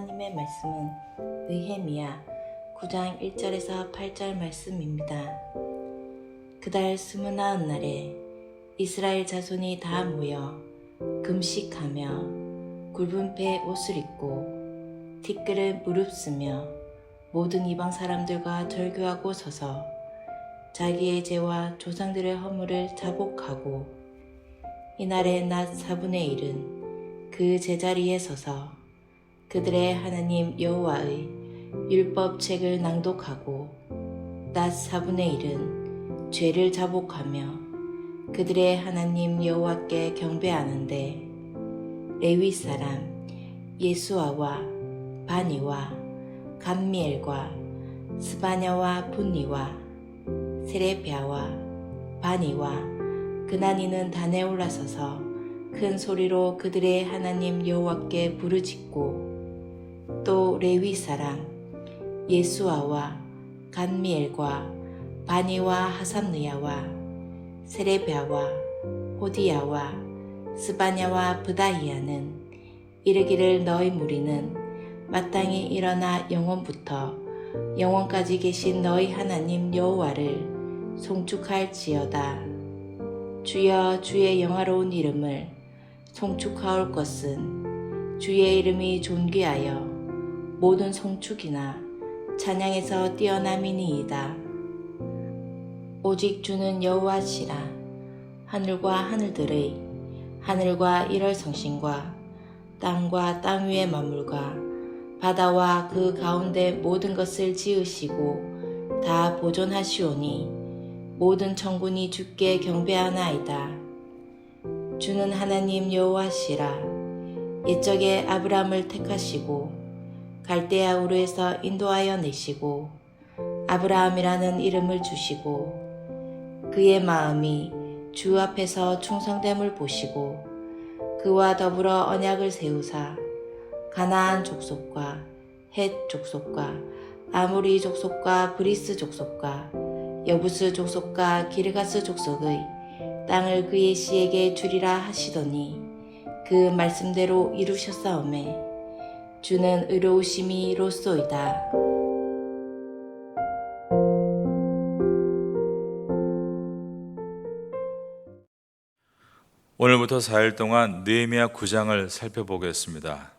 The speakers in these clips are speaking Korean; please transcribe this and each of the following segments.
하나님의 말씀은 느헤미야 9장 1절에서 8절 말씀입니다. 그달 29날에 이스라엘 자손이 다 모여 금식하며 굵은 배 옷을 입고 티끌을 무릅쓰며 모든 이방 사람들과 절규하고 서서 자기의 죄와 조상들의 허물을 자복하고 이날의 낮 4분의 1은 그 제자리에 서서 그들의 하나님 여호와의 율법책을 낭독하고 낮 4분의 1은 죄를 자복하며 그들의 하나님 여호와께 경배하는데 레위 사람 예수아와 바니와 감미엘과 스바냐와 분니와 세레비아와 바니와 그나니는 단에 올라서서 큰 소리로 그들의 하나님 여호와께 부르짖고 또 레위 사람 예수아와 감미엘과 바니와 하삼느야와 세레비아와 호디야와 스바냐와 브다히야는 이르기를 너희 무리는 마땅히 일어나 영원부터 영원까지 계신 너희 하나님 여호와를 송축할지어다. 주여 주의 영화로운 이름을 송축하올 것은 주의 이름이 존귀하여 모든 송축이나 찬양에서 뛰어남이니이다. 오직 주는 여호와시라. 하늘과 하늘들의 하늘과 일월 성신과 땅과 땅 위의 만물과 바다와 그 가운데 모든 것을 지으시고 다 보존하시오니 모든 천군이 주께 경배하나이다. 주는 하나님 여호와시라. 옛적에 아브라함을 택하시고 갈대아 우르에서 인도하여 내시고 아브라함이라는 이름을 주시고 그의 마음이 주 앞에서 충성됨을 보시고 그와 더불어 언약을 세우사 가나안 족속과 헷 족속과 아모리 족속과 브리스 족속과 여부스 족속과 기르가스 족속의 땅을 그의 씨에게 주리라 하시더니 그 말씀대로 이루셨사오매 주는 의로우심이 로소이다. 오늘부터 4일 동안 느헤미야 9장을 살펴보겠습니다.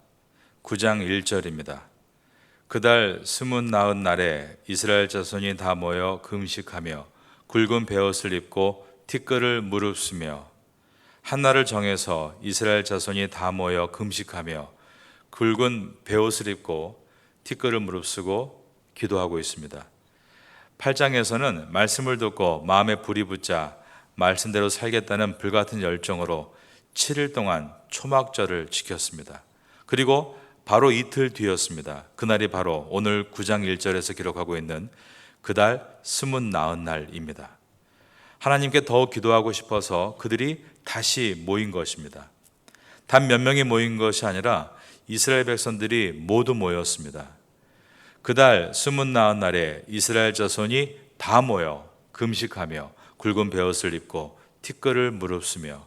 9장 1절입니다. 그달 29날에 이스라엘 자손이 다 모여 금식하며 굵은 베옷을 입고 티끌을 무릅쓰며 한날을 정해서 이스라엘 자손이 다 모여 금식하며 굵은 베옷을 입고 티끌을 무릅쓰고 기도하고 있습니다. 8장에서는 말씀을 듣고 마음에 불이 붙자 말씀대로 살겠다는 불같은 열정으로 7일 동안 초막절을 지켰습니다. 그리고 바로 이틀 뒤였습니다. 그날이 바로 오늘 9장 1절에서 기록하고 있는 그달 29날입니다. 하나님께 더욱 기도하고 싶어서 그들이 다시 모인 것입니다. 단 몇 명이 모인 것이 아니라 이스라엘 백성들이 모두 모였습니다. 그달 29날에 이스라엘 자손이 다 모여 금식하며 굵은 베옷을 입고 티끌을 무릅쓰며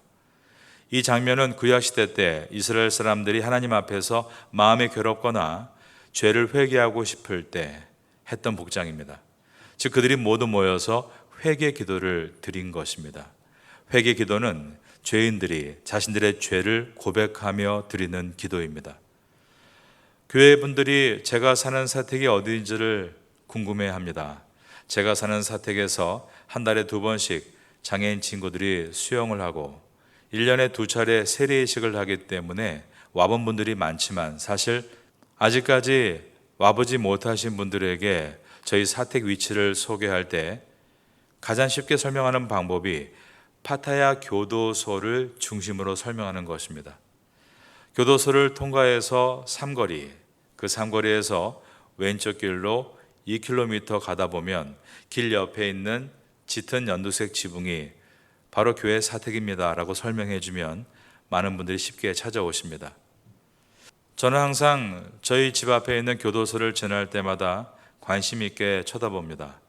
이 장면은 구약시대 때 이스라엘 사람들이 하나님 앞에서 마음이 괴롭거나 죄를 회개하고 싶을 때 했던 복장입니다. 즉 그들이 모두 모여서 회개 기도를 드린 것입니다. 회개 기도는 죄인들이 자신들의 죄를 고백하며 드리는 기도입니다. 교회 분들이 제가 사는 사택이 어디인지를 궁금해합니다. 제가 사는 사택에서 한 달에 2번씩 장애인 친구들이 수영을 하고 1년에 2차례 세례의식을 하기 때문에 와본 분들이 많지만 사실 아직까지 와보지 못하신 분들에게 저희 사택 위치를 소개할 때 가장 쉽게 설명하는 방법이 파타야 교도소를 중심으로 설명하는 것입니다. 교도소를 통과해서 삼거리, 그 삼거리에서 왼쪽 길로 2km 가다 보면 길 옆에 있는 짙은 연두색 지붕이 바로 교회 사택입니다 라고 설명해 주면 많은 분들이 쉽게 찾아오십니다. 저는 항상 저희 집 앞에 있는 교도소를 지날 때마다 관심 있게 쳐다봅니다.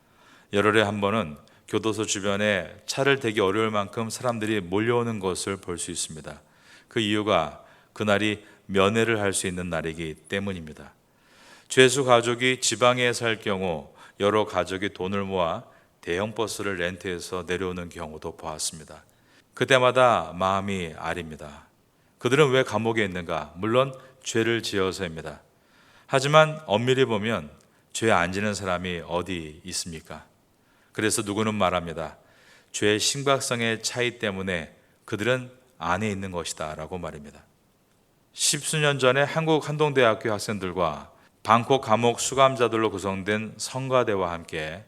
열흘에 한 번은 교도소 주변에 차를 대기 어려울 만큼 사람들이 몰려오는 것을 볼 수 있습니다. 그 이유가 그날이 면회를 할 수 있는 날이기 때문입니다. 죄수 가족이 지방에 살 경우 여러 가족이 돈을 모아 대형 버스를 렌트해서 내려오는 경우도 보았습니다. 그때마다 마음이 아립니다. 그들은 왜 감옥에 있는가? 물론 죄를 지어서입니다. 하지만 엄밀히 보면 죄 안 지는 사람이 어디 있습니까? 그래서 누구는 말합니다. 죄의 심각성의 차이 때문에 그들은 안에 있는 것이다 라고 말입니다. 십수년 전에 한국 한동대학교 학생들과 방콕 감옥 수감자들로 구성된 성가대와 함께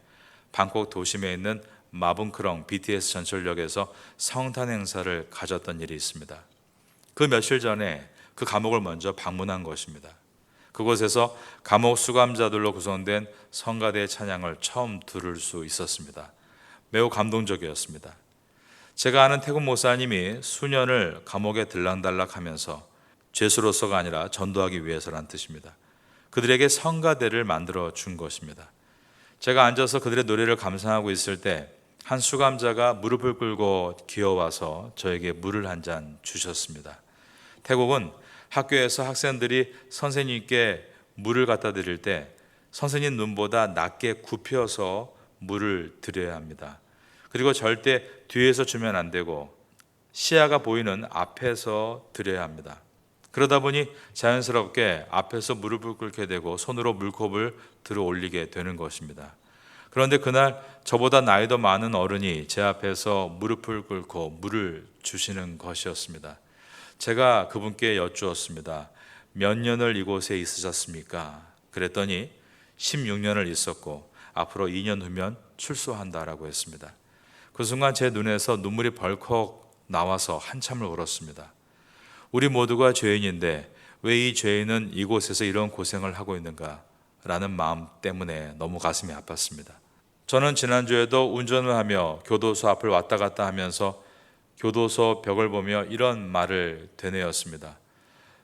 방콕 도심에 있는 마bunkrong BTS 전철역에서 성탄 행사를 가졌던 일이 있습니다. 그 며칠 전에 그 감옥을 먼저 방문한 것입니다. 그곳에서 감옥 수감자들로 구성된 성가대의 찬양을 처음 들을 수 있었습니다. 매우 감동적이었습니다. 제가 아는 태국 목사님이 수년을 감옥에 들락달락하면서 죄수로서가 아니라 전도하기 위해서란 뜻입니다. 그들에게 성가대를 만들어 준 것입니다. 제가 앉아서 그들의 노래를 감상하고 있을 때 한 수감자가 무릎을 꿇고 기어와서 저에게 물을 한 잔 주셨습니다. 태국은 학교에서 학생들이 선생님께 물을 갖다 드릴 때 선생님 눈보다 낮게 굽혀서 물을 드려야 합니다. 그리고 절대 뒤에서 주면 안 되고 시야가 보이는 앞에서 드려야 합니다. 그러다 보니 자연스럽게 앞에서 무릎을 꿇게 되고 손으로 물컵을 들어 올리게 되는 것입니다. 그런데 그날 저보다 나이도 많은 어른이 제 앞에서 무릎을 꿇고 물을 주시는 것이었습니다. 제가 그분께 여쭈었습니다. 몇 년을 이곳에 있으셨습니까? 그랬더니 16년을 있었고 앞으로 2년 후면 출소한다라고 했습니다. 그 순간 제 눈에서 눈물이 벌컥 나와서 한참을 울었습니다. 우리 모두가 죄인인데 왜 이 죄인은 이곳에서 이런 고생을 하고 있는가? 라는 마음 때문에 너무 가슴이 아팠습니다. 저는 지난주에도 운전을 하며 교도소 앞을 왔다 갔다 하면서 교도소 벽을 보며 이런 말을 되뇌었습니다.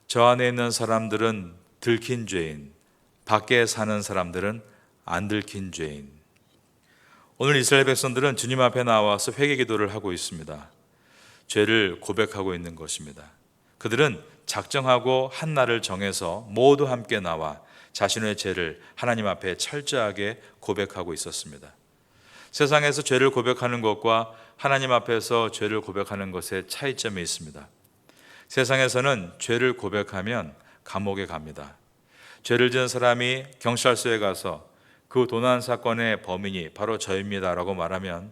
저 안에 있는 사람들은 들킨 죄인, 밖에 사는 사람들은 안 들킨 죄인. 오늘 이스라엘 백성들은 주님 앞에 나와서 회개 기도를 하고 있습니다. 죄를 고백하고 있는 것입니다. 그들은 작정하고 한 날을 정해서 모두 함께 나와 자신의 죄를 하나님 앞에 철저하게 고백하고 있었습니다. 세상에서 죄를 고백하는 것과 하나님 앞에서 죄를 고백하는 것에 차이점이 있습니다. 세상에서는 죄를 고백하면 감옥에 갑니다. 죄를 지은 사람이 경찰서에 가서 그 도난 사건의 범인이 바로 저입니다라고 말하면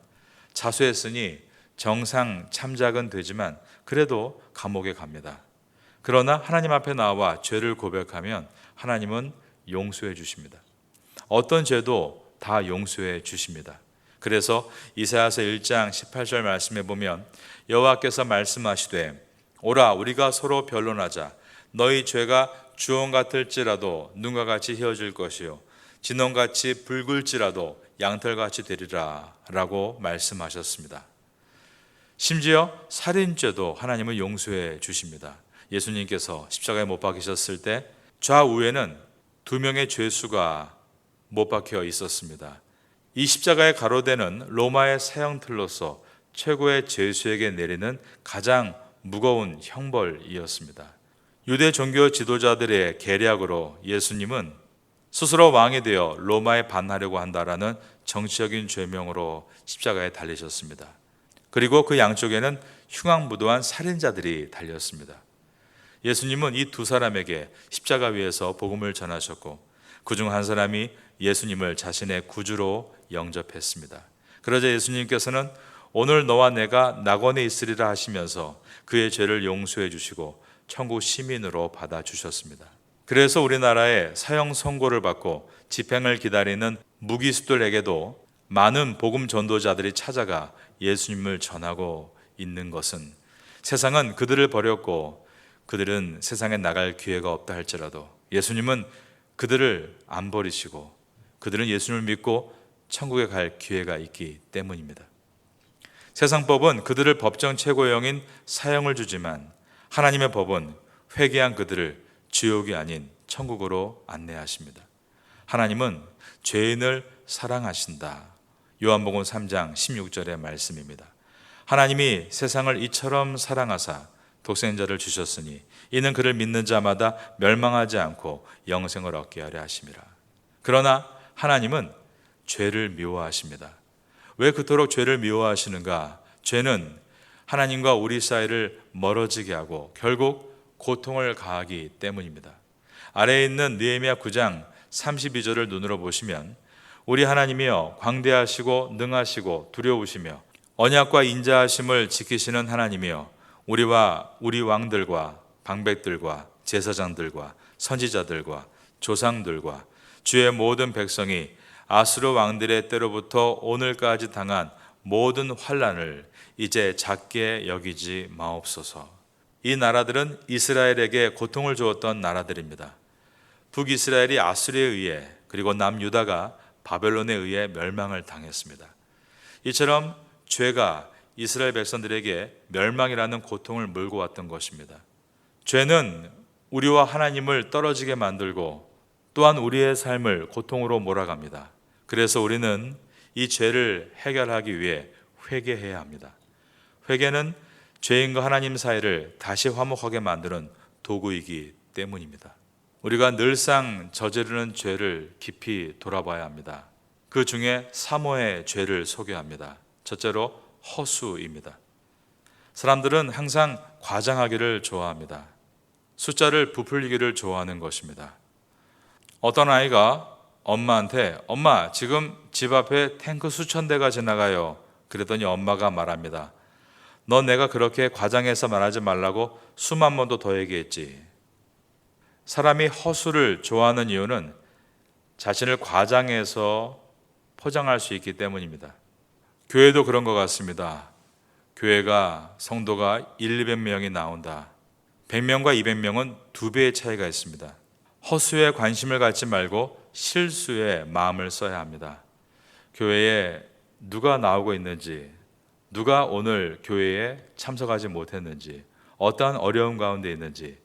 자수했으니 정상 참작은 되지만 그래도 감옥에 갑니다. 그러나 하나님 앞에 나와 죄를 고백하면 하나님은 용서해 주십니다. 어떤 죄도 다 용서해 주십니다. 그래서 이사야서 1장 18절 말씀에 보면 여호와께서 말씀하시되 오라 우리가 서로 변론하자. 너희 죄가 주홍 같을지라도 눈과 같이 휘어질 것이요 진홍같이 붉을지라도 양털같이 되리라 라고 말씀하셨습니다. 심지어 살인죄도 하나님은 용서해 주십니다. 예수님께서 십자가에 못 박히셨을 때 좌우에는 2명의 죄수가 못 박혀 있었습니다. 이 십자가의 가로대는 로마의 사형틀로서 최고의 죄수에게 내리는 가장 무거운 형벌이었습니다. 유대 종교 지도자들의 계략으로 예수님은 스스로 왕이 되어 로마에 반하려고 한다라는 정치적인 죄명으로 십자가에 달리셨습니다. 그리고 그 양쪽에는 흉악무도한 살인자들이 달렸습니다. 예수님은 이 두 사람에게 십자가 위에서 복음을 전하셨고 그중 한 사람이 예수님을 자신의 구주로 영접했습니다. 그러자 예수님께서는 오늘 너와 내가 낙원에 있으리라 하시면서 그의 죄를 용서해 주시고 천국 시민으로 받아주셨습니다. 그래서 우리나라에 사형 선고를 받고 집행을 기다리는 무기수들에게도 많은 복음 전도자들이 찾아가 예수님을 전하고 있는 것은 세상은 그들을 버렸고 그들은 세상에 나갈 기회가 없다 할지라도 예수님은 그들을 안 버리시고 그들은 예수님을 믿고 천국에 갈 기회가 있기 때문입니다. 세상 법은 그들을 법정 최고형인 사형을 주지만 하나님의 법은 회개한 그들을 지옥이 아닌 천국으로 안내하십니다. 하나님은 죄인을 사랑하신다. 요한복음 3장 16절의 말씀입니다. 하나님이 세상을 이처럼 사랑하사 독생자를 주셨으니 이는 그를 믿는 자마다 멸망하지 않고 영생을 얻게 하려 하심이라. 그러나 하나님은 죄를 미워하십니다. 왜 그토록 죄를 미워하시는가? 죄는 하나님과 우리 사이를 멀어지게 하고 결국 고통을 가하기 때문입니다. 아래에 있는 느헤미야 9장 32절을 눈으로 보시면 우리 하나님이여 광대하시고 능하시고 두려우시며 언약과 인자하심을 지키시는 하나님이여 우리와 우리 왕들과 방백들과 제사장들과 선지자들과 조상들과 주의 모든 백성이 아수르 왕들의 때로부터 오늘까지 당한 모든 환난을 이제 작게 여기지 마옵소서. 이 나라들은 이스라엘에게 고통을 주었던 나라들입니다. 북이스라엘이 아수르에 의해 그리고 남유다가 바벨론에 의해 멸망을 당했습니다. 이처럼 죄가 이스라엘 백성들에게 멸망이라는 고통을 몰고 왔던 것입니다. 죄는 우리와 하나님을 떨어지게 만들고 또한 우리의 삶을 고통으로 몰아갑니다. 그래서 우리는 이 죄를 해결하기 위해 회개해야 합니다. 회개는 죄인과 하나님 사이를 다시 화목하게 만드는 도구이기 때문입니다. 우리가 늘상 저지르는 죄를 깊이 돌아봐야 합니다. 그 중에 사모의 죄를 소개합니다. 첫째로 허수입니다. 사람들은 항상 과장하기를 좋아합니다. 숫자를 부풀리기를 좋아하는 것입니다. 어떤 아이가 엄마한테 엄마 지금 집 앞에 탱크 수천 대가 지나가요. 그랬더니 엄마가 말합니다. 너 내가 그렇게 과장해서 말하지 말라고 수만 번도 더 얘기했지. 사람이 허수를 좋아하는 이유는 자신을 과장해서 포장할 수 있기 때문입니다. 교회도 그런 것 같습니다. 교회가 성도가 200명이 나온다. 100명과 200명은 2배의 차이가 있습니다. 허수에 관심을 갖지 말고 실수에 마음을 써야 합니다. 교회에 누가 나오고 있는지, 누가 오늘 교회에 참석하지 못했는지, 어떠한 어려움 가운데 있는지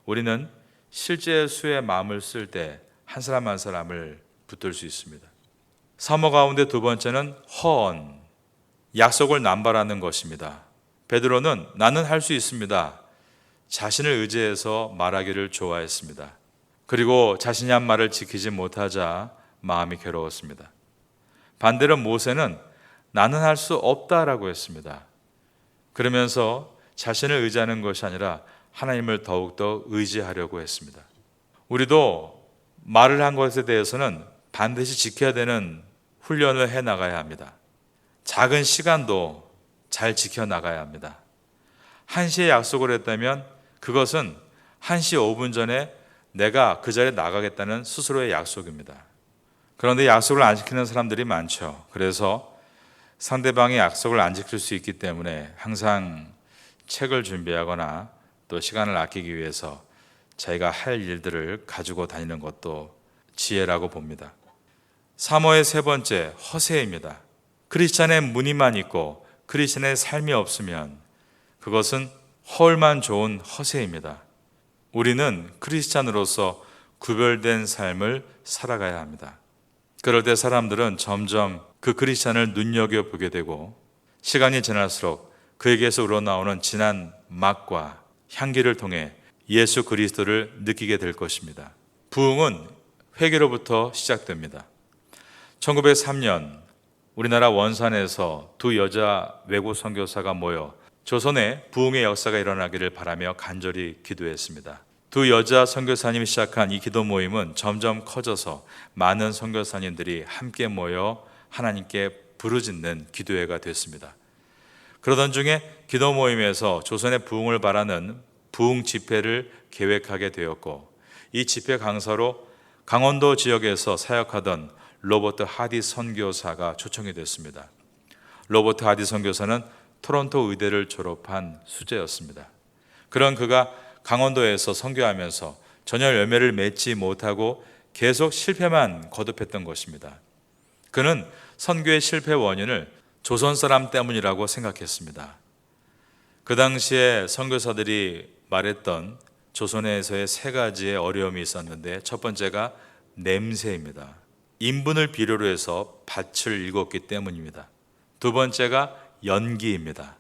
우리는 실제 수의 마음을 쓸 때 한 사람 한 사람을 붙들 수 있습니다. 사모 가운데 두 번째는 허언, 약속을 남발하는 것입니다. 베드로는 나는 할 수 있습니다. 자신을 의지해서 말하기를 좋아했습니다. 그리고 자신이 한 말을 지키지 못하자 마음이 괴로웠습니다. 반대로 모세는 나는 할 수 없다라고 했습니다. 그러면서 자신을 의지하는 것이 아니라 하나님을 더욱더 의지하려고 했습니다. 우리도 말을 한 것에 대해서는 반드시 지켜야 되는 훈련을 해 나가야 합니다. 작은 시간도 잘 지켜나가야 합니다. 1시에 약속을 했다면 그것은 1시 5분 전에 내가 그 자리에 나가겠다는 스스로의 약속입니다. 그런데 약속을 안 지키는 사람들이 많죠. 그래서 상대방이 약속을 안 지킬 수 있기 때문에 항상 책을 준비하거나 또 시간을 아끼기 위해서 자기가 할 일들을 가지고 다니는 것도 지혜라고 봅니다. 사모의 세 번째, 허세입니다. 크리스찬의 무늬만 있고 크리스찬의 삶이 없으면 그것은 허울만 좋은 허세입니다. 우리는 크리스찬으로서 구별된 삶을 살아가야 합니다. 그럴 때 사람들은 점점 그 크리스찬을 눈여겨보게 되고 시간이 지날수록 그에게서 우러나오는 진한 맛과 향기를 통해 예수 그리스도를 느끼게 될 것입니다. 부흥은 회개로부터 시작됩니다. 1903년 우리나라 원산에서 두 여자 외국 선교사가 모여 조선에 부흥의 역사가 일어나기를 바라며 간절히 기도했습니다. 두 여자 선교사님이 시작한 이 기도 모임은 점점 커져서 많은 선교사님들이 함께 모여 하나님께 부르짖는 기도회가 됐습니다. 그러던 중에 기도 모임에서 조선의 부흥을 바라는 부흥 집회를 계획하게 되었고 이 집회 강사로 강원도 지역에서 사역하던 로버트 하디 선교사가 초청이 됐습니다. 로버트 하디 선교사는 토론토 의대를 졸업한 수재였습니다. 그런 그가 강원도에서 선교하면서 전혀 열매를 맺지 못하고 계속 실패만 거듭했던 것입니다. 그는 선교의 실패 원인을 조선 사람 때문이라고 생각했습니다. 그 당시에 선교사들이 말했던 조선에서의 세 가지의 어려움이 있었는데 첫 번째가 냄새입니다. 인분을 필요로 해서 밭을 읽었기 때문입니다. 두 번째가 연기입니다.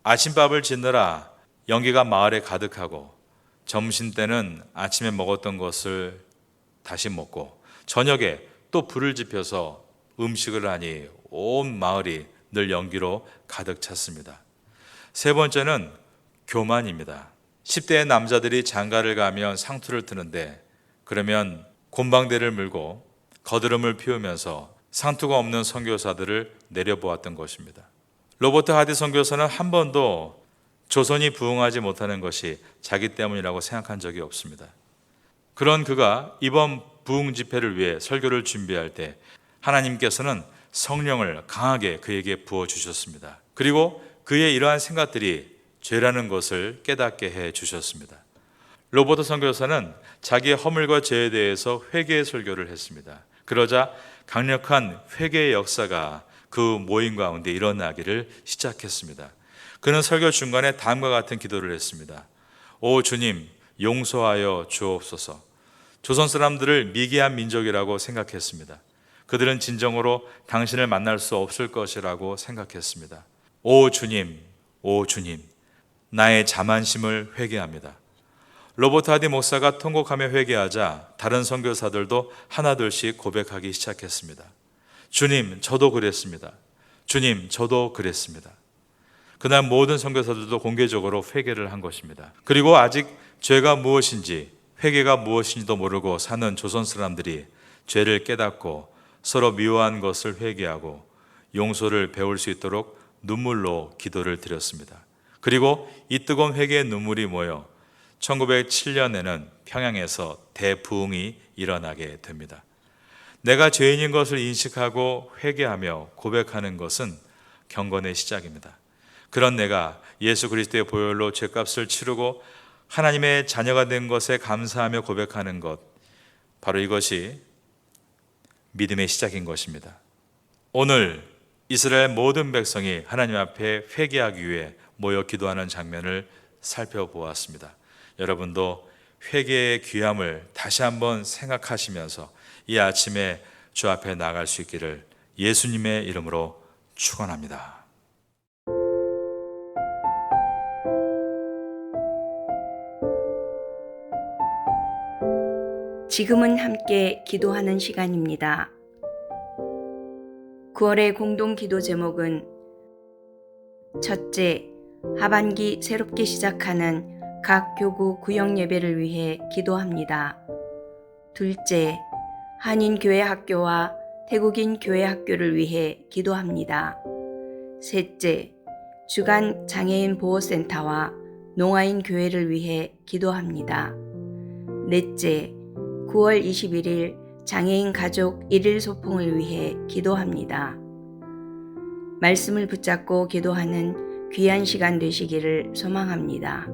아침밥을 짓느라 연기가 마을에 가득하고 점심때는 아침에 먹었던 것을 다시 먹고 저녁에 또 불을 지펴서 음식을 하니 온 마을이 늘 연기로 가득 찼습니다. 세 번째는 교만입니다. 10대의 남자들이 장가를 가면 상투를 트는데 그러면 곰방대를 물고 거드름을 피우면서 상투가 없는 선교사들을 내려보았던 것입니다. 로버트 하디 선교사는 한 번도 조선이 부흥하지 못하는 것이 자기 때문이라고 생각한 적이 없습니다. 그런 그가 이번 부흥 집회를 위해 설교를 준비할 때 하나님께서는 성령을 강하게 그에게 부어주셨습니다. 그리고 그의 이러한 생각들이 죄라는 것을 깨닫게 해 주셨습니다. 로버트 선교사는 자기의 허물과 죄에 대해서 회개의 설교를 했습니다. 그러자 강력한 회개의 역사가 그 모임 가운데 일어나기를 시작했습니다. 그는 설교 중간에 다음과 같은 기도를 했습니다. 오 주님, 용서하여 주옵소서. 조선 사람들을 미개한 민족이라고 생각했습니다. 그들은 진정으로 당신을 만날 수 없을 것이라고 생각했습니다. 오 주님, 나의 자만심을 회개합니다. 로버트 하디 목사가 통곡하며 회개하자 다른 선교사들도 하나둘씩 고백하기 시작했습니다. 주님, 저도 그랬습니다. 주님, 저도 그랬습니다. 그날 모든 선교사들도 공개적으로 회개를 한 것입니다. 그리고 아직 죄가 무엇인지, 회개가 무엇인지도 모르고 사는 조선 사람들이 죄를 깨닫고 서로 미워한 것을 회개하고 용서를 배울 수 있도록 눈물로 기도를 드렸습니다. 그리고 이 뜨거운 회개의 눈물이 모여 1907년에는 평양에서 대부흥이 일어나게 됩니다. 내가 죄인인 것을 인식하고 회개하며 고백하는 것은 경건의 시작입니다. 그런 내가 예수 그리스도의 보혈로 죄값을 치르고 하나님의 자녀가 된 것에 감사하며 고백하는 것, 바로 이것이 믿음의 시작인 것입니다. 오늘 이스라엘 모든 백성이 하나님 앞에 회개하기 위해 모여 기도하는 장면을 살펴보았습니다. 여러분도 회개의 귀함을 다시 한번 생각하시면서 이 아침에 주 앞에 나아갈 수 있기를 예수님의 이름으로 축원합니다. 지금은 함께 기도하는 시간입니다. 9월의 공동 기도 제목은 첫째, 하반기 새롭게 시작하는 각 교구 구역 예배를 위해 기도합니다. 둘째, 한인 교회 학교와 태국인 교회 학교를 위해 기도합니다. 셋째, 주간 장애인 보호센터와 농아인 교회를 위해 기도합니다. 넷째, 9월 21일 장애인 가족 1일 소풍을 위해 기도합니다. 말씀을 붙잡고 기도하는 귀한 시간 되시기를 소망합니다.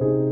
있습니다.